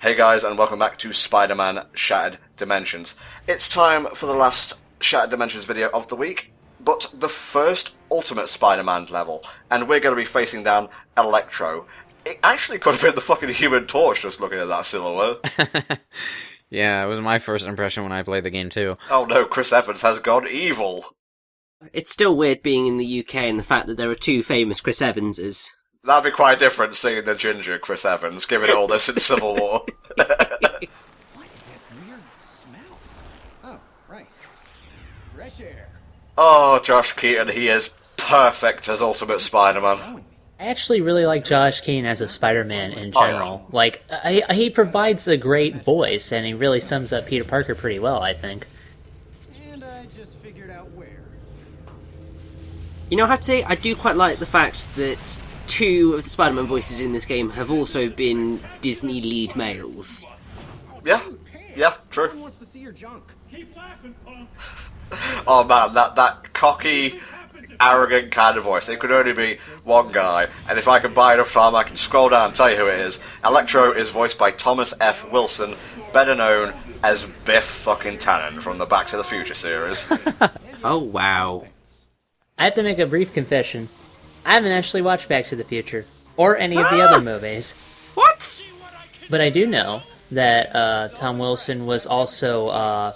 Hey guys, and welcome back to Spider-Man Shattered Dimensions. It's time for the last Shattered Dimensions video of the week, but the first Ultimate Spider-Man level, and we're going to be facing down Electro. It actually could have been the fucking Human Torch just looking at that silhouette. Yeah, it was my first impression when I played the game too. Oh no, Chris Evans has gone evil. It's still weird being in the UK and the fact that there are two famous Chris Evanses. That'd be quite different seeing the ginger Chris Evans giving all this in Civil War. What is that weird smell? Oh, right. Fresh air. Oh, Josh Keaton, he is perfect as Ultimate Spider-Man. I actually really like Josh Keaton as a Spider-Man in general. Like, he provides a great voice, and he really sums up Peter Parker pretty well, I think. And I just figured out where. You know, I have to say, I do quite like the fact that two of the Spider-Man voices in this game have also been Disney lead males. Yeah, true. Who wants to see your junk? Keep laughing, punk. Oh man, that cocky, arrogant kind of voice. It could only be one guy, and if I can buy enough time, I can scroll down and tell you who it is. Electro is voiced by Thomas F. Wilson, better known as Biff fucking Tannen from the Back to the Future series. Oh, wow. I have to make a brief confession. I haven't actually watched Back to the Future, or any of the other movies. What? But I do know that Tom Wilson was also,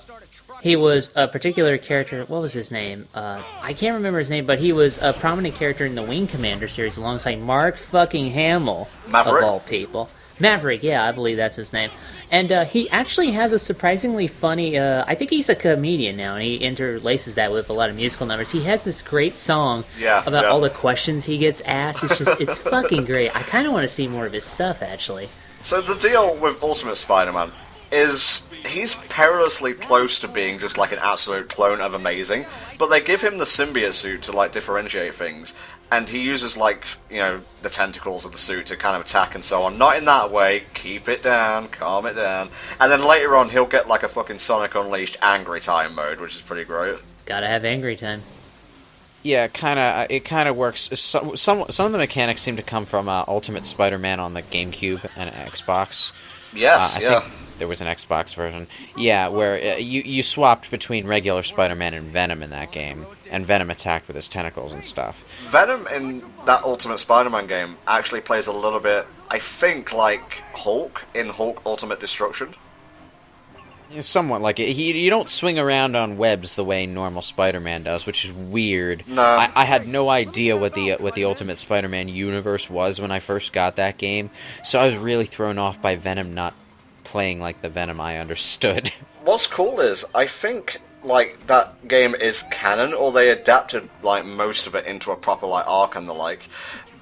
he was a particular character. What was his name? I can't remember his name, but he was a prominent character in the Wing Commander series alongside Mark fucking Hamill, Maverick? of all people. Maverick, yeah, I believe that's his name. And he actually has a surprisingly funny, I think he's a comedian now, and he interlaces that with a lot of musical numbers. He has this great song about all the questions he gets asked. It's just, it's fucking great. I kind of want to see more of his stuff, actually. So the deal with Ultimate Spider-Man is he's perilously close to being just like an absolute clone of Amazing, but they give him the symbiote suit to like differentiate things, and he uses like, you know, the tentacles of the suit to kind of attack and so on. Not in that way, keep it down, calm it down, and then later on he'll get like a fucking Sonic Unleashed Angry Time mode, which is pretty great. Gotta have angry time. Yeah, it kind of works. Some of the mechanics seem to come from Ultimate Spider-Man on the GameCube and Xbox. Yes, I think there was an Xbox version. Yeah, where you swapped between regular Spider-Man and Venom in that game, and Venom attacked with his tentacles and stuff. Venom in that Ultimate Spider-Man game actually plays a little bit, I think, like Hulk in Hulk Ultimate Destruction. Somewhat like it. You don't swing around on webs the way normal Spider-Man does, which is weird. No. I had no idea what the Ultimate Spider-Man universe was when I first got that game, so I was really thrown off by Venom not playing like the Venom I understood. What's cool is, I think, like, that game is canon, or they adapted, like, most of it into a proper, like, arc and the like.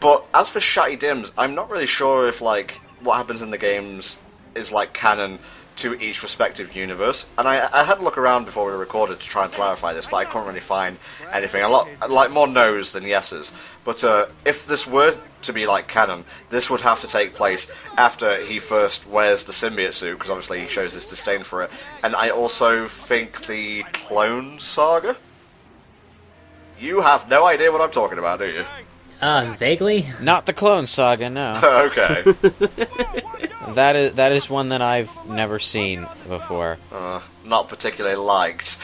But as for Shatty Dims, I'm not really sure if, like, what happens in the games is, like, canon to each respective universe. And I had to look around before we recorded to try and clarify this, but I couldn't really find anything. A lot, like, more no's than yeses. But if this were to be like canon, this would have to take place after he first wears the symbiote suit, because obviously he shows his disdain for it. And I also think the Clone Saga? You have no idea what I'm talking about, do you? Vaguely? Not the Clone Saga, no. Okay. That is one that I've never seen before. Not particularly liked,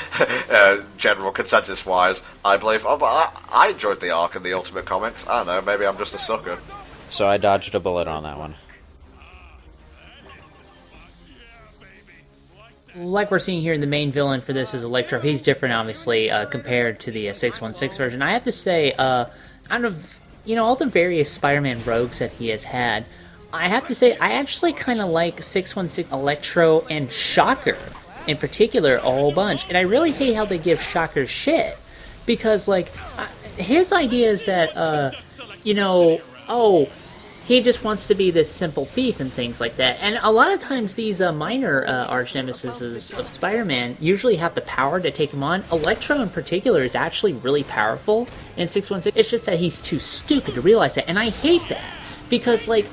general consensus-wise, I believe. Oh, but I enjoyed the arc in the Ultimate Comics. I don't know, maybe I'm just a sucker. So I dodged a bullet on that one. Like we're seeing here, the main villain for this is Electro. He's different, obviously, compared to the 616 version. I have to say, out of, you know, all the various Spider-Man rogues that he has had, I have to say, I actually kind of like 616 Electro and Shocker in particular a whole bunch. And I really hate how they give Shocker shit. Because, like, his idea is that, you know, oh, he just wants to be this simple thief and things like that. And a lot of times these minor arch nemesis of Spider-Man usually have the power to take him on. Electro in particular is actually really powerful in 616. It's just that he's too stupid to realize that. And I hate that. Because, like,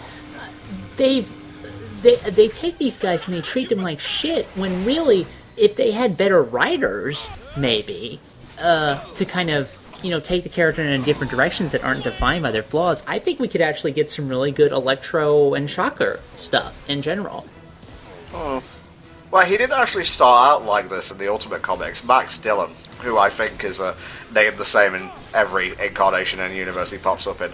they take these guys and they treat them like shit, when really, if they had better writers, maybe, to kind of, you know, take the character in different directions that aren't defined by their flaws, I think we could actually get some really good Electro and Shocker stuff in general. Well, he didn't actually start out like this in the Ultimate Comics. Max Dillon, who I think is named the same in every incarnation and universe he pops up in,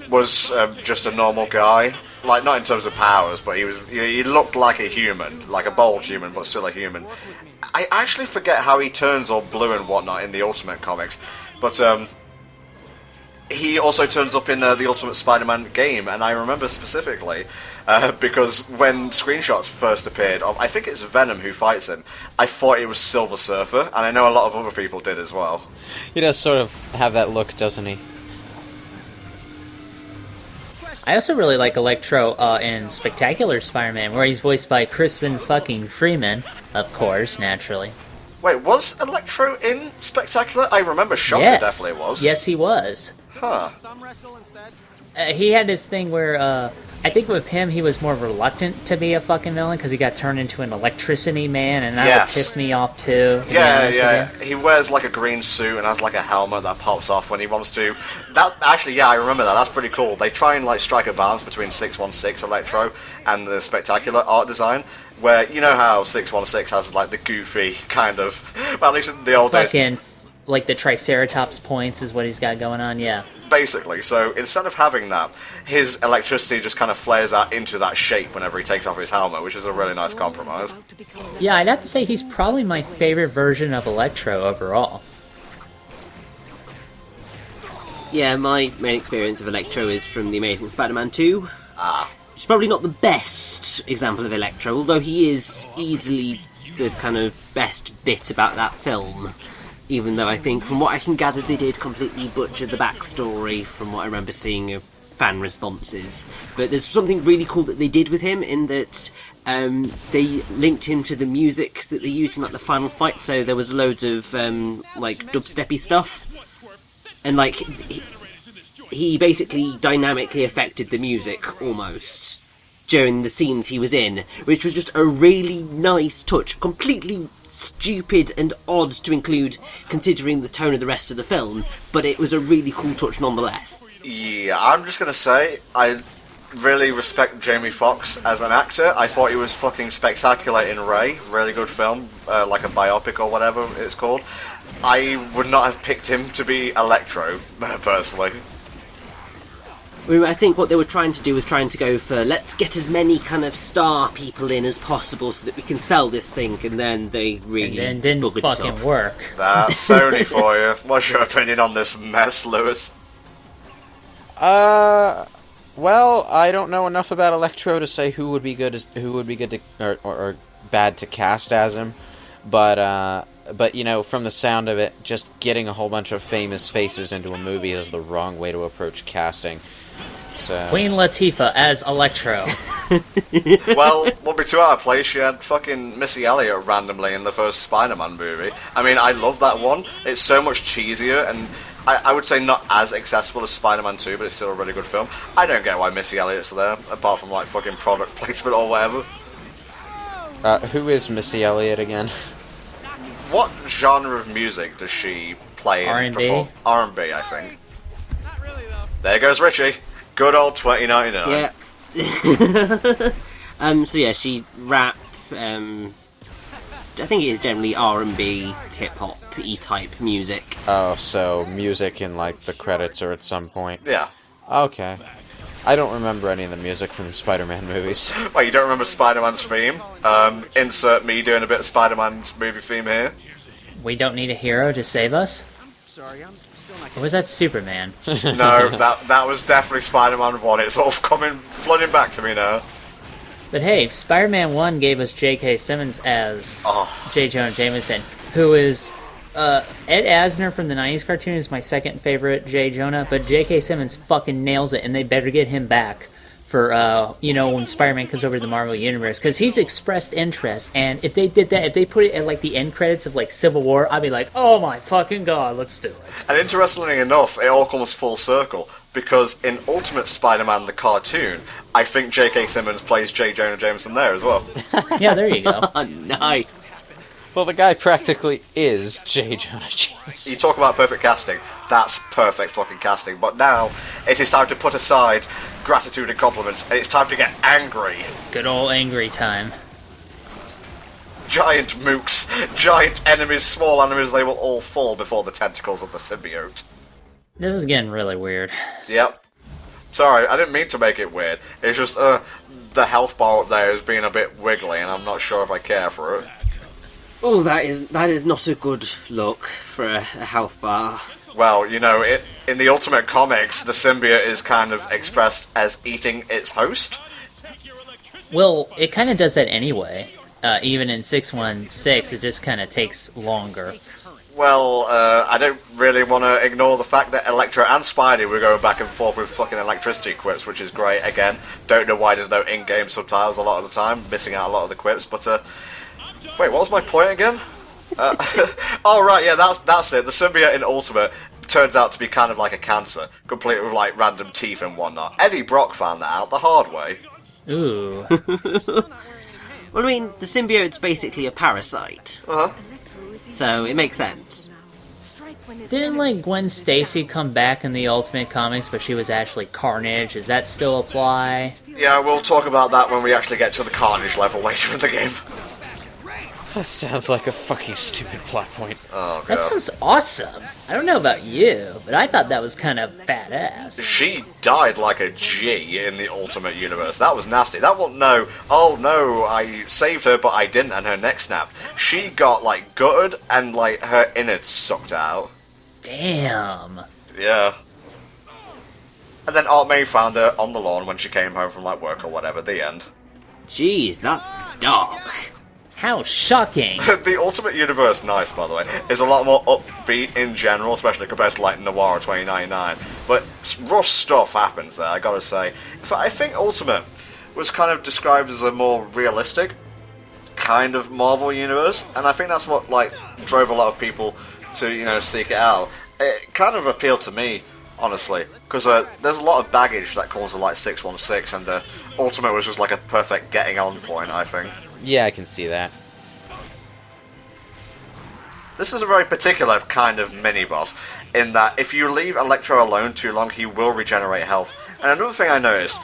was just a normal guy. Like, not in terms of powers, but he looked like a human, like a bold human, but still a human. I actually forget how he turns all blue and whatnot in the Ultimate Comics, but he also turns up in the Ultimate Spider-Man game, and I remember specifically because when screenshots first appeared, I think it's Venom who fights him, I thought it was Silver Surfer, and I know a lot of other people did as well. He does sort of have that look, doesn't he? I also really like Electro in Spectacular Spider-Man, where he's voiced by Crispin fucking Freeman, of course, naturally. Wait, was Electro in Spectacular? I remember Shocker definitely was. Yes, he was. Huh. He had this thing where, I think with him, he was more reluctant to be a fucking villain, because he got turned into an electricity man, and that would piss me off too. Yeah. He wears like a green suit and has like a helmet that pops off when he wants to. That actually, I remember that. That's pretty cool. They try and like strike a balance between 616 Electro and the Spectacular art design, where you know how 616 has like the goofy kind of, well, at least in the old days. Like the Triceratops points is what he's got going on, yeah. Basically, so instead of having that, his electricity just kind of flares out into that shape whenever he takes off his helmet, which is a really nice compromise. Yeah, I'd have to say he's probably my favorite version of Electro overall. Yeah, my main experience of Electro is from The Amazing Spider-Man 2. Ah. It's probably not the best example of Electro, although he is easily the kind of best bit about that film. Even though I think, from what I can gather, they did completely butcher the backstory from what I remember seeing of fan responses. But there's something really cool that they did with him in that they linked him to the music that they used in like the final fight. So there was loads of like dubsteppy stuff, and like he basically dynamically affected the music almost during the scenes he was in, which was just a really nice touch. Completely stupid and odd to include considering the tone of the rest of the film, but it was a really cool touch nonetheless. Yeah, I'm just gonna say, I really respect Jamie Foxx as an actor. I thought he was fucking spectacular in Ray, really good film, like a biopic or whatever it's called. I would not have picked him to be Electro, personally. I think what they were trying to do was trying to go for, let's get as many kind of star people in as possible so that we can sell this thing, and then they really didn't buggered fucking it up. work. That's Sony for you. What's your opinion on this mess, Lewis? Well, I don't know enough about Electro to say who would be good to or bad to cast as him, but you know, from the sound of it, just getting a whole bunch of famous faces into a movie is the wrong way to approach casting. So Queen Latifah as Electro. Well, won't be too out of place. She had fucking Missy Elliott randomly in the first Spider-Man movie. I mean, I love that one. It's so much cheesier, and I would say not as accessible as Spider-Man 2, but it's still a really good film. I don't get why Missy Elliott's there, apart from like fucking product placement or whatever. who is Missy Elliott again? What genre of music does she play in? R&B? R&B, I think. There goes Richie. Good old 2099. Yeah. So yeah, she rap. I think it is generally R&B, hip hop, type music. Oh, so music in like the credits or at some point. Yeah. Okay. I don't remember any of the music from the Spider-Man movies. Wait, you don't remember Spider-Man's theme? Insert me doing a bit of Spider-Man's movie theme here. We don't need a hero to save us? Or was that Superman? No, that was definitely Spider-Man 1. It's all flooding back to me now. But hey, Spider-Man 1 gave us J.K. Simmons as J. Jonah Jameson, who is... Ed Asner from the 90s cartoon is my second favorite J. Jonah, but J.K. Simmons fucking nails it, and they better get him back for, when Spider-Man comes over to the Marvel Universe, because he's expressed interest, and if they did that, if they put it at, like, the end credits of, like, Civil War, I'd be like, oh my fucking god, let's do it. And interestingly enough, it all comes full circle, because in Ultimate Spider-Man, the cartoon, I think J.K. Simmons plays J. Jonah Jameson there as well. Yeah, there you go. Nice. Well, the guy practically is J. Jonah Jameson. You talk about perfect casting, that's perfect fucking casting, but now it is time to put aside gratitude and compliments, and it's time to get angry. Good old angry time. giant mooks, giant enemies, small enemies, they will all fall before the tentacles of the symbiote. This is getting really weird. Yep. Sorry, I didn't mean to make it weird. It's just, the health bar up there is being a bit wiggly, and I'm not sure if I care for it. Oh, that is not a good look for a health bar. Well, you know, in the Ultimate Comics, the symbiote is kind of expressed as eating its host. Well, it kind of does that anyway. Even in 616, it just kind of takes longer. Well, I don't really want to ignore the fact that Electro and Spidey were going back and forth with fucking electricity quips, which is great. Again, don't know why there's no in-game subtitles a lot of the time, missing out a lot of the quips, but, wait, what was my point again? Oh, right, yeah, that's it. The symbiote in Ultimate turns out to be kind of like a cancer, complete with, like, random teeth and whatnot. Eddie Brock found that out the hard way. Ooh. Well, I mean, the symbiote's basically a parasite. Uh-huh. So, it makes sense. Didn't, like, Gwen Stacy come back in the Ultimate Comics, but she was actually Carnage? Does that still apply? Yeah, we'll talk about that when we actually get to the Carnage level later in the game. That sounds like a fucking stupid plot point. Oh, That God. sounds awesome. I don't know about you, but I thought that was kind of badass. She died like a G in the Ultimate Universe. That was nasty. That wasn't no, oh no, I saved her, but I didn't, and her neck snapped. She got, like, gutted, and, like, her innards sucked out. Damn. Yeah. And then Aunt May found her on the lawn when she came home from, like, work or whatever. The end. Jeez, that's dark. How shocking. The Ultimate Universe, nice, by the way, is a lot more upbeat in general, especially compared to, like, Noir 2099. But rough stuff happens there, I gotta say. In fact, I think Ultimate was kind of described as a more realistic kind of Marvel Universe, and I think that's what, like, drove a lot of people to, you know, seek it out. It kind of appealed to me, honestly, because there's a lot of baggage that comes with, like, 616, and Ultimate was just, like, a perfect getting on point, I think. Yeah, I can see that. This is a very particular kind of mini-boss, in that if you leave Electro alone too long, he will regenerate health. And another thing I noticed,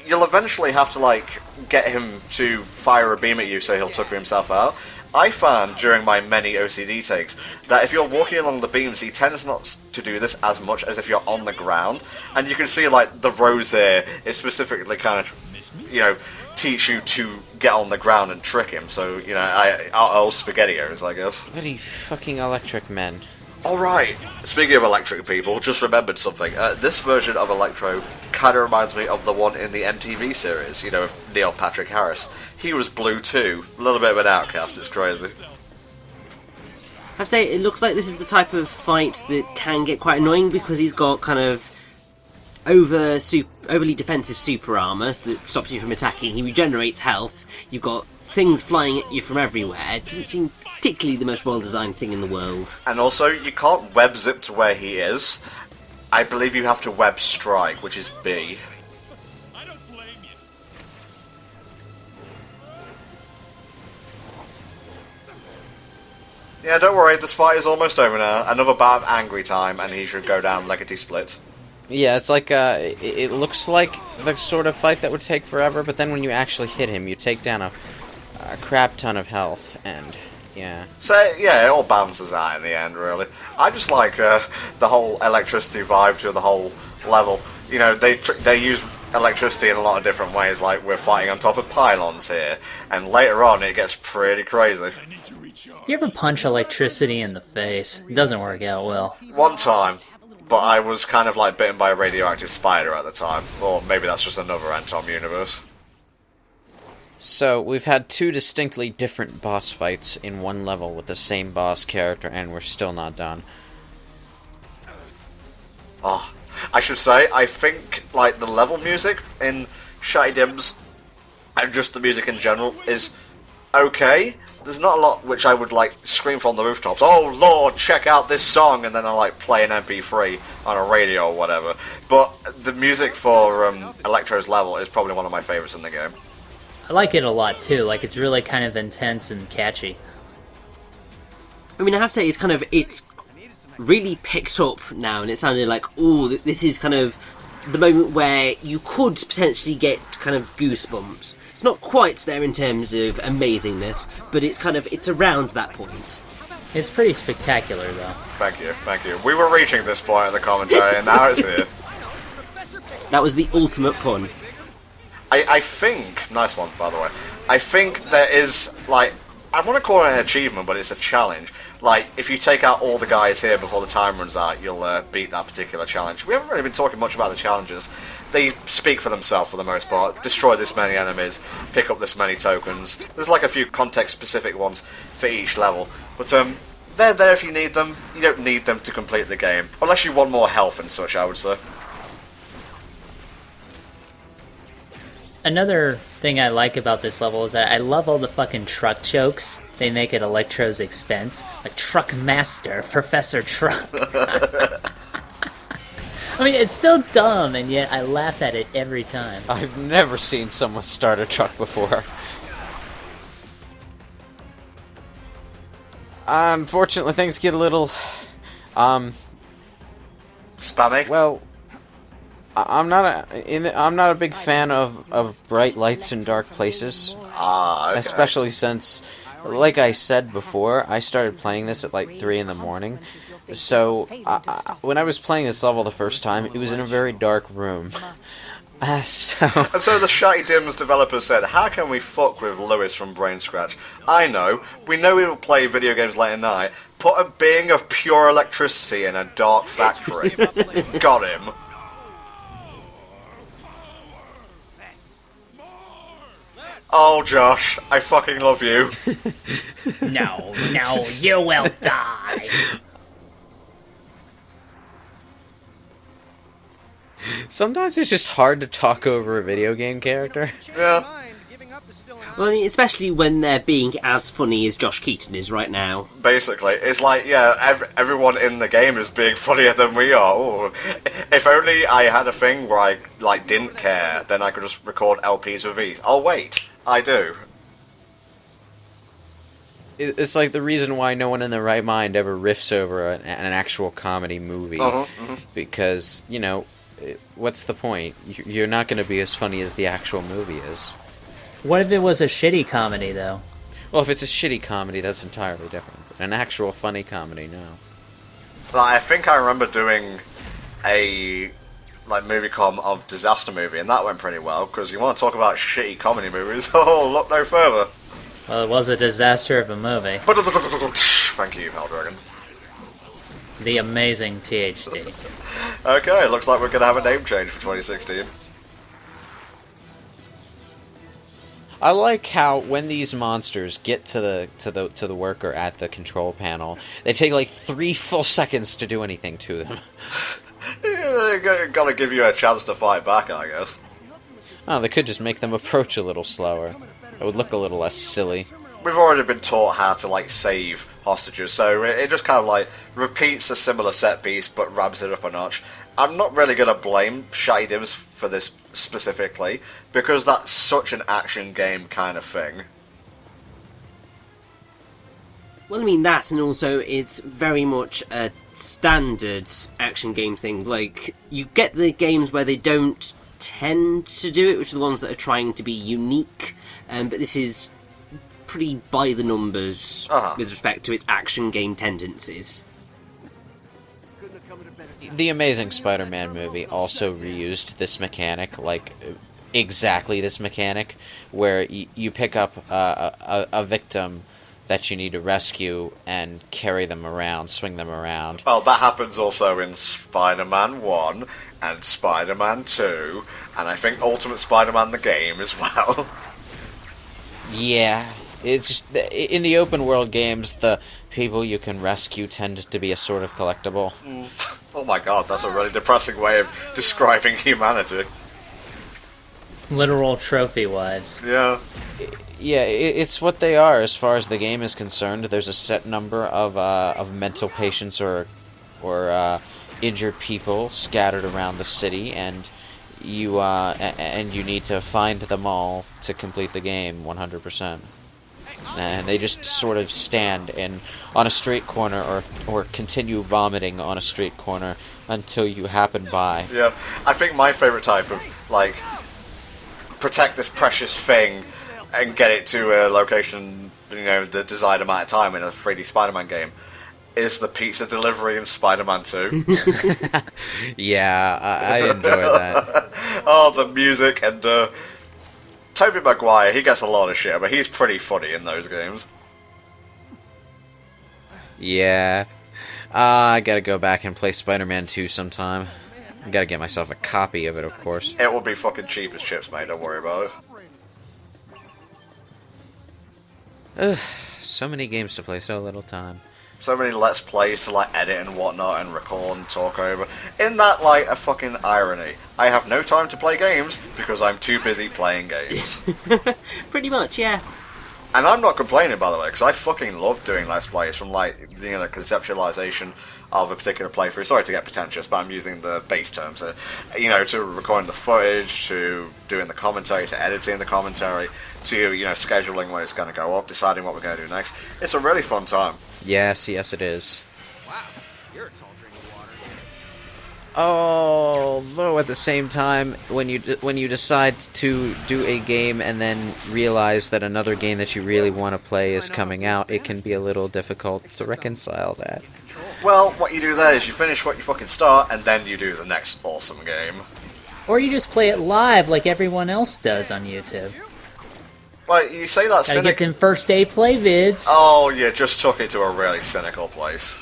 you'll eventually have to, like, get him to fire a beam at you so he'll tucker himself out. I found, during my many OCD takes, that if you're walking along the beams, he tends not to do this as much as if you're on the ground. And you can see, like, the rows there, it specifically kind of, you know, teach you to get on the ground and trick him, so, you know, old SpaghettiOs, I guess. Bloody fucking electric men. Alright, speaking of electric people, just remembered something. This version of Electro kind of reminds me of the one in the MTV series, you know, with Neil Patrick Harris. He was blue too, a little bit of an outcast, it's crazy. I have to say, it looks like this is the type of fight that can get quite annoying because he's got kind of overly defensive super armor that stops you from attacking. He regenerates health. You've got things flying at you from everywhere. It doesn't seem particularly the most well-designed thing in the world. And also, you can't web zip to where he is. I believe you have to web strike, which is B. Yeah, don't worry, this fight is almost over now. Another bout of angry time, and he should go down lickety-split. Yeah, it's like, it looks like the sort of fight that would take forever, but then when you actually hit him, you take down a crap ton of health, and, yeah. So, yeah, it all balances out in the end, really. I just like the whole electricity vibe to the whole level. You know, they use electricity in a lot of different ways, like we're fighting on top of pylons here, and later on it gets pretty crazy. You ever punch electricity in the face? It doesn't work out well. One time, but I was kind of like bitten by a radioactive spider at the time, or maybe that's just another Antom universe. So, we've had two distinctly different boss fights in one level with the same boss character, and we're still not done. Oh, I should say, I think, like, the level music in Shy Dims, and just the music in general, is okay. There's not a lot which I would, like, scream from the rooftops, "Oh lord, check out this song," and then I, like, play an MP3 on a radio or whatever. But the music for Electro's level is probably one of my favourites in the game. I like it a lot too, like it's really kind of intense and catchy. I mean, I have to say, it's really picked up now, and it sounded like, ooh, this is kind of the moment where you could potentially get kind of goosebumps. It's not quite there in terms of amazingness, but it's around that point. It's pretty spectacular, though. Thank you. We were reaching this point in the commentary, and now it's here. That was the ultimate pun. I think, nice one, by the way. I think there is, like, I want to call it an achievement, but it's a challenge. Like, if you take out all the guys here before the time runs out, you'll beat that particular challenge. We haven't really been talking much about the challenges. They speak for themselves for the most part. Destroy this many enemies, pick up this many tokens. There's like a few context-specific ones for each level. But they're there if you need them. You don't need them to complete the game. Unless you want more health and such, I would say. Another thing I like about this level is that I love all the fucking truck jokes they make at Electro's expense. Like, Truck Master, Professor Truck. I mean, it's so dumb, and yet I laugh at it every time. I've never seen someone start a truck before. Unfortunately, things get a little, Spammy? well, I'm not a big fan of bright lights in dark places, Okay. especially since, like I said before, I started playing this at like 3 in the morning. So when I was playing this level the first time, it was in a very dark room. And so the Shitey Dims developers said, how can we fuck with Lewis from Brain Scratch? I know. We know he will play video games late at night. Put a being of pure electricity in a dark factory. Got him. Oh, Josh, I fucking love you. No, you will die. Sometimes it's just hard to talk over a video game character. Yeah. Well, I mean, especially when they're being as funny as Josh Keaton is right now. Basically, it's like, yeah, everyone in the game is being funnier than we are. Ooh. If only I had a thing where I, like, didn't care, then I could just record LPs with ease. Oh, wait, I do. It's like the reason why no one in their right mind ever riffs over an actual comedy movie. Because, you know, what's the point? You're not going to be as funny as the actual movie is. What if it was a shitty comedy, though? Well, if it's a shitty comedy, that's entirely different. An actual funny comedy, no. Like, I think I remember doing a movie com of Disaster Movie, and that went pretty well, because you want to talk about shitty comedy movies, oh, look no further. Well, it was a disaster of a movie. Thank you, Meldragon. The amazing THD. Okay, looks like we're going to have a name change for 2016. I like how when these monsters get to the worker at the control panel, they take like 3 full seconds to do anything to them. Yeah, gotta give you a chance to fight back, I guess. Oh, they could just make them approach a little slower. It would look a little less silly. We've already been taught how to, like, save hostages, so it just kind of, like, repeats a similar set piece, but ramps it up a notch. I'm not really going to blame Shitey Dims for this specifically, because that's such an action game kind of thing. Well, I mean, that, and also it's very much a standard action game thing. Like, you get the games where they don't tend to do it, which are the ones that are trying to be unique, but this is pretty by the numbers with respect to its action game tendencies. The Amazing Spider-Man movie also reused this mechanic, like exactly this mechanic, where you pick up a victim that you need to rescue and carry them around, swing them around. Well, that happens also in Spider-Man 1 and Spider-Man 2, and I think Ultimate Spider-Man the game as well. Yeah, it's just, in the open world games, the people you can rescue tend to be a sort of collectible. Oh my god, that's a really depressing way of describing humanity. Literal trophy wives. Yeah. Yeah, it's what they are as far as the game is concerned. There's a set number of mental patients or injured people scattered around the city, and you need to find them all to complete the game 100%. and they just sort of stand on a straight corner or continue vomiting on a straight corner until you happen by. Yeah, I think my favourite type of, like, protect this precious thing and get it to a location, you know, the desired amount of time in a 3D Spider-Man game is the pizza delivery in Spider-Man 2. Yeah, I enjoy that. Oh, the music and Tobey Maguire, he gets a lot of shit, but he's pretty funny in those games. Yeah. I gotta go back and play Spider-Man 2 sometime. I gotta get myself a copy of it, of course. It will be fucking cheap as chips, mate, don't worry about it. Ugh, so many games to play, so little time. So many Let's Plays to, like, edit and whatnot and record and talk over. Isn't that, like, a fucking irony? I have no time to play games because I'm too busy playing games. Pretty much, yeah. And I'm not complaining, by the way, because I fucking love doing Let's Plays, from, like, you know, the conceptualization of a particular playthrough. Sorry to get pretentious, but I'm using the base terms. You know, to recording the footage, to doing the commentary, to editing the commentary, to, you know, scheduling when it's going to go up, deciding what we're going to do next. It's a really fun time. Yes, it is. Wow, you're a tall drink of water. Although at the same time, when you decide to do a game and then realize that another game that you really want to play is coming out, it can be a little difficult to reconcile that. Well, what you do there is you finish what you fucking start, and then you do the next awesome game. Or you just play it live like everyone else does on YouTube. Well, you say that Gotta get them first day play vids. Oh, you just took it to a really cynical place.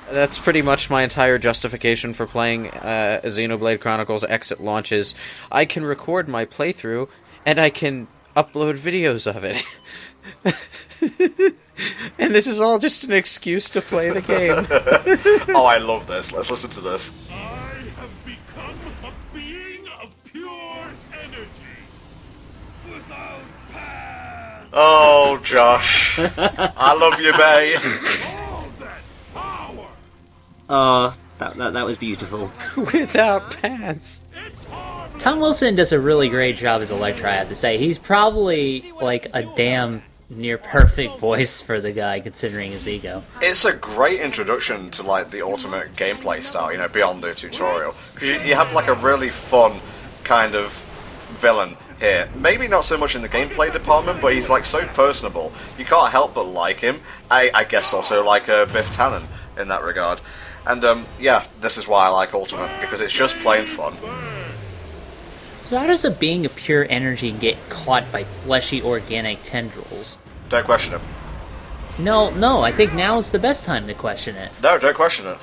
That's pretty much my entire justification for playing Xenoblade Chronicles X at launches. I can record my playthrough, and I can upload videos of it. And this is all just an excuse to play the game. Oh, I love this. Let's listen to this. I have become a being of pure energy. Without past. Oh, Josh. I love you, babe. All that power. Oh, that was beautiful. Without pants. It's hard. Tom Wilson does a really great job as Electro, I have to say. He's probably like a damn near perfect voice for the guy, considering his ego. It's a great introduction to, like, the ultimate gameplay style, you know, beyond the tutorial. 'Cause you have, like, a really fun kind of villain here. Maybe not so much in the gameplay department, but he's, like, so personable. You can't help but like him. I guess also like Biff Tannen in that regard. And, yeah, this is why I like Ultimate, because it's just plain fun. So how does a being of pure energy get caught by fleshy organic tendrils? Don't question it. No, I think now's the best time to question it. No, don't question it.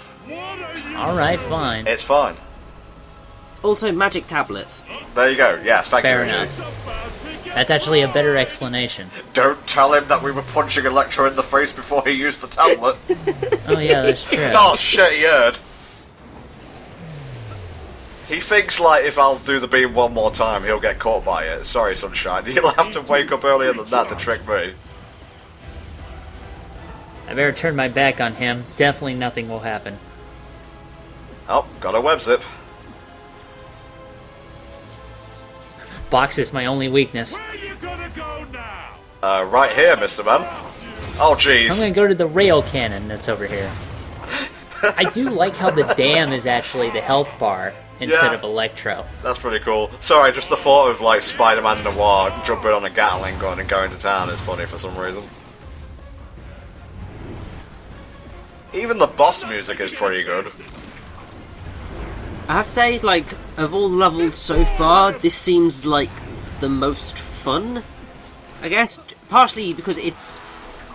Alright, fine. It's fine. Also, magic tablets. There you go. Yes, thank Fair you, Reggie. enough. That's actually a better explanation. Don't tell him that we were punching Electro in the face before he used the tablet. Oh yeah, that's true. Oh shit, he heard. He thinks, like, if I'll do the beam one more time, he'll get caught by it. Sorry, Sunshine. You'll have to wake up earlier than that to trick me. I better turn my back on him. Definitely nothing will happen. Oh, got a web zip. Box is my only weakness. Where you gonna go now? Right here, Mr. Man. Oh, I'm jeez. gonna go to the rail cannon that's over here. I do like how the dam is actually the health bar instead Yeah. of Electro. That's pretty cool. Sorry, just the thought of, like, Spider-Man Noir jumping on a Gatling gun and going to town is funny for some reason. Even the boss music is pretty good. I have to say, like, of all the levels so far, this seems like the most fun. I guess, partially because it's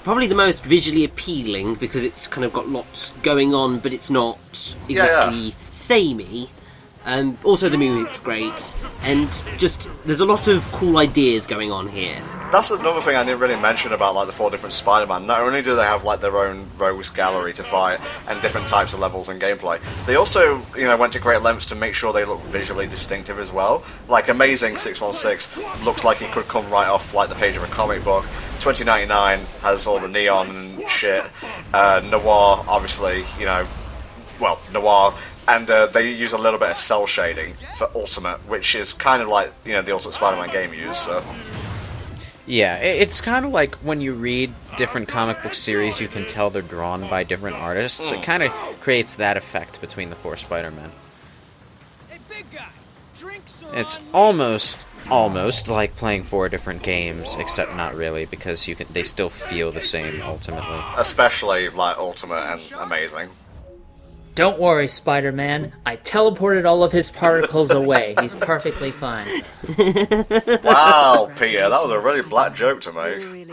probably the most visually appealing, because it's kind of got lots going on, but it's not exactly samey. Also, the music's great, and just there's a lot of cool ideas going on here. That's another thing I didn't really mention about, like, the 4 different Spider-Man. Not only do they have, like, their own rogues gallery to fight and different types of levels and gameplay, they also, you know, went to great lengths to make sure they look visually distinctive as well. Like, Amazing 616 looks like it could come right off, like, the page of a comic book. 2099 has all the neon and shit. Noir, obviously, you know, well, Noir. And they use a little bit of cell shading for Ultimate, which is kind of like, you know, the Ultimate Spider-Man game used, so... Yeah, it's kind of like when you read different comic book series, you can tell they're drawn by different artists. It kind of creates that effect between the four Spider-Men. Hey, big guy, drinks are It's on almost like playing four different games, except not really, because they still feel the same ultimately. Especially, like, Ultimate and Amazing. Don't worry, Spider-Man. I teleported all of his particles away. He's perfectly fine. Wow, Peter, that was a really black joke to make.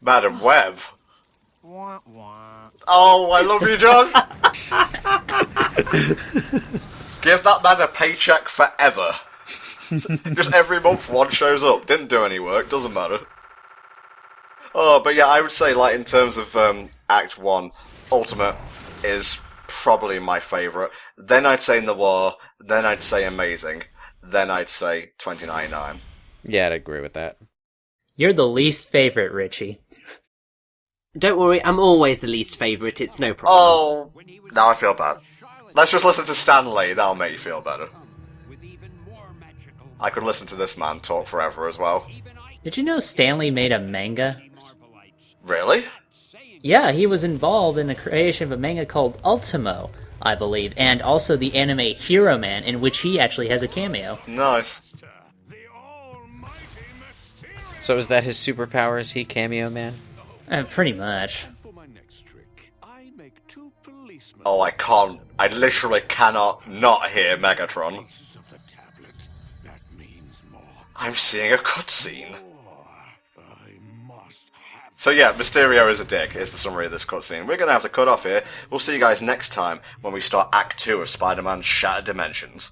Madam Web. Oh, I love you, John. Give that man a paycheck forever. Just every month one shows up. Didn't do any work, doesn't matter. Oh, but yeah, I would say, like, in terms of Act 1, Ultimate is probably my favourite. Then I'd say Noir, then I'd say Amazing, then I'd say 2099. Yeah, I'd agree with that. You're the least favorite, Richie. Don't worry, I'm always the least favourite, it's no problem. Oh, now I feel bad. Let's just listen to Stan Lee, that'll make you feel better. I could listen to this man talk forever as well. Did you know Stanley made a manga? Really? Yeah, he was involved in the creation of a manga called Ultimo, I believe, and also the anime Hero Man, in which he actually has a cameo. Nice. So is that his superpowers? He cameo man? Pretty much. Oh, I literally cannot not hear Megatron. I'm seeing a cutscene. So yeah, Mysterio is a dick, is the summary of this cutscene. We're going to have to cut off here. We'll see you guys next time when we start Act 2 of Spider-Man Shattered Dimensions.